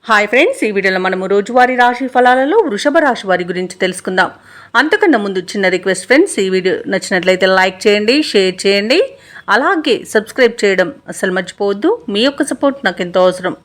Hi friends, ఈ వీడియోలో మనము రోజువారీ రాశి ఫలాలలో వృషభ రాశి వారి గురించి తెలుసుకుందాం. అంతకన్నా ముందు చిన్న రిక్వెస్ట్ ఫ్రెండ్స్, ఈ వీడియో నచ్చినట్లయితే లైక్ చేయండి, షేర్ చేయండి, అలాగే సబ్స్క్రైబ్ చేయడం అసలు మర్చిపోవద్దు. మీ యొక్క సపోర్ట్ నాకు ఎంతో అవసరం.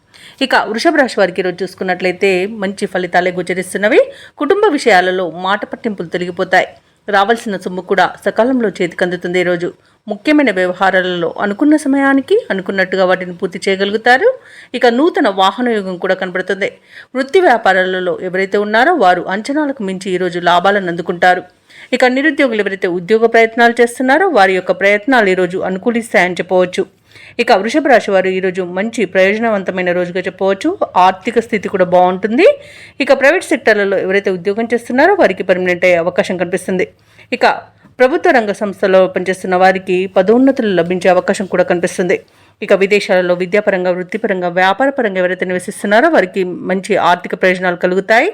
ఇక వృషభ రాశి వారికి ఈరోజు చూసుకున్నట్లయితే మంచి ఫలితాలే గోచరిస్తున్నవి. కుటుంబ విషయాలలో మాట పట్టింపులు తొలగిపోతాయి. రావాల్సిన సొమ్ము కూడా సకాలంలో చేతికి అందుతుంది. ఈరోజు ముఖ్యమైన వ్యవహారాలలో అనుకున్న సమయానికి అనుకున్నట్టుగా వాటిని పూర్తి చేయగలుగుతారు. ఇక నూతన వాహన యోగం కూడా కనబడుతుంది. వృత్తి వ్యాపారాలలో ఎవరైతే ఉన్నారో వారు అంచనాలకు మించి ఈరోజు లాభాలను అందుకుంటారు. ఇక నిరుద్యోగులు ఎవరైతే ఉద్యోగ ప్రయత్నాలు చేస్తున్నారో వారి యొక్క ప్రయత్నాలు ఈరోజు అనుకూలిస్తాయని చెప్పవచ్చు. ఇక వృషభ రాశి వారు ఈరోజు మంచి ప్రయోజనవంతమైన రోజుగా చెప్పవచ్చు. ఆర్థిక స్థితి కూడా బాగుంటుంది. ఇక ప్రైవేట్ సెక్టర్లలో ఎవరైతే ఉద్యోగం చేస్తున్నారో వారికి పర్మనెంట్ అయ్యే అవకాశం కనిపిస్తుంది. ఇక ప్రభుత్వ రంగ సంస్థలో పనిచేస్తున్న వారికి పదోన్నతులు లభించే అవకాశం కూడా కనిపిస్తుంది. ఇక విదేశాలలో విద్యాపరంగా, వృత్తిపరంగా, వ్యాపారపరంగా ఎవరైతే నివసిస్తున్నారో వారికి మంచి ఆర్థిక ప్రయోజనాలు కలుగుతాయి.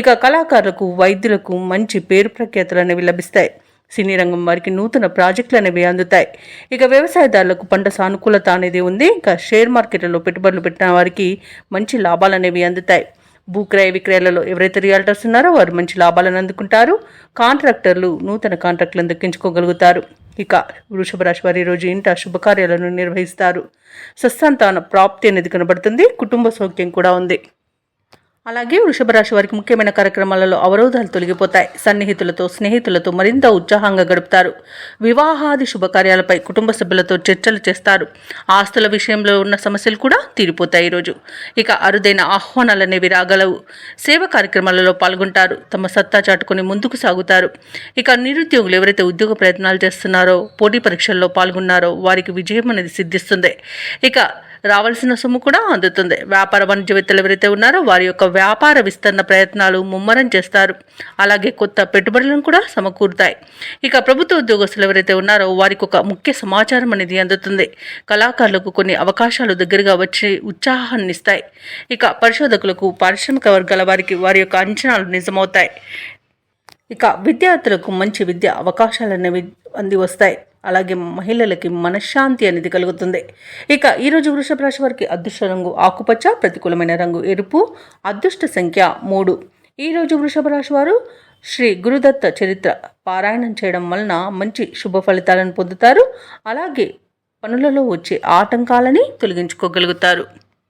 ఇక కళాకారులకు, వైద్యులకు మంచి పేరు ప్రఖ్యాతులు అనేవి లభిస్తాయి. సినీ రంగం వారికి నూతన ప్రాజెక్టులు అనేవి అందుతాయి. ఇక వ్యవసాయదారులకు పంట సానుకూలత అనేది ఉంది. ఇక షేర్ మార్కెట్లలో పెట్టుబడులు పెట్టిన వారికి మంచి లాభాలు అనేవి అందుతాయి. భూక్రయ విక్రయాలలో ఎవరైతే రియాల్టర్స్ ఉన్నారో వారు మంచి లాభాలను అందుకుంటారు. కాంట్రాక్టర్లు నూతన కాంట్రాక్టులను దక్కించుకోగలుగుతారు. ఇక వృషభ రాశి వారి రోజు ఇంట శుభకార్యాలను నిర్వహిస్తారు. సత్సంతాన ప్రాప్తి అనేది కనబడుతుంది. కుటుంబ సౌఖ్యం కూడా ఉంది. అలాగే వృషభ రాశి వారికి ముఖ్యమైన కార్యక్రమాలలో అవరోధాలు తొలగిపోతాయి. సన్నిహితులతో, స్నేహితులతో మరింత ఉత్సాహంగా గడుపుతారు. వివాహాది శుభకార్యాలపై కుటుంబ సభ్యులతో చర్చలు చేస్తారు. ఆస్తుల విషయంలో ఉన్న సమస్యలు కూడా తీరిపోతాయి ఈరోజు. ఇక అరుదైన ఆహ్వానాలు అనేవి రాగలవు. సేవ కార్యక్రమాలలో పాల్గొంటారు. తమ సత్తా చాటుకుని ముందుకు సాగుతారు. ఇక నిరుద్యోగులు ఎవరైతే ఉద్యోగ ప్రయత్నాలు చేస్తున్నారో, పోటీ పరీక్షల్లో పాల్గొన్నారో వారికి విజయం అనేది సిద్ధిస్తుంది. ఇక రావాల్సిన సొమ్ము కూడా అందుతుంది. వ్యాపార వాణిజ్యవేత్తలు ఎవరైతే ఉన్నారో వారి యొక్క వ్యాపార విస్తరణ ప్రయత్నాలు ముమ్మరం చేస్తారు. అలాగే కొత్త పెట్టుబడులను కూడా సమకూరుతాయి. ఇక ప్రభుత్వ ఉద్యోగస్తులు ఎవరైతే ఉన్నారో వారికి ఒక ముఖ్య సమాచారం అనేది అందుతుంది. కళాకారులకు కొన్ని అవకాశాలు దగ్గరగా వచ్చి ఉత్సాహాన్ని ఇస్తాయి. ఇక పరిశోధకులకు, పారిశ్రామిక వర్గాల వారికి వారి యొక్క అంచనాలు నిజమవుతాయి. ఇక విద్యార్థులకు మంచి విద్యా అవకాశాలు అనేవి అంది వస్తాయి. అలాగే మహిళలకి మనశ్శాంతి అనేది కలుగుతుంది. ఇక ఈరోజు వృషభ రాశి వారికి అదృష్ట రంగు ఆకుపచ్చ, ప్రతికూలమైన రంగు ఎరుపు, అదృష్ట సంఖ్య 3. ఈరోజు వృషభ రాశి వారు శ్రీ గురుదత్త చరిత్ర పారాయణం చేయడం వలన మంచి శుభ ఫలితాలను పొందుతారు. అలాగే పనులలో వచ్చే ఆటంకాలని తొలగించుకోగలుగుతారు.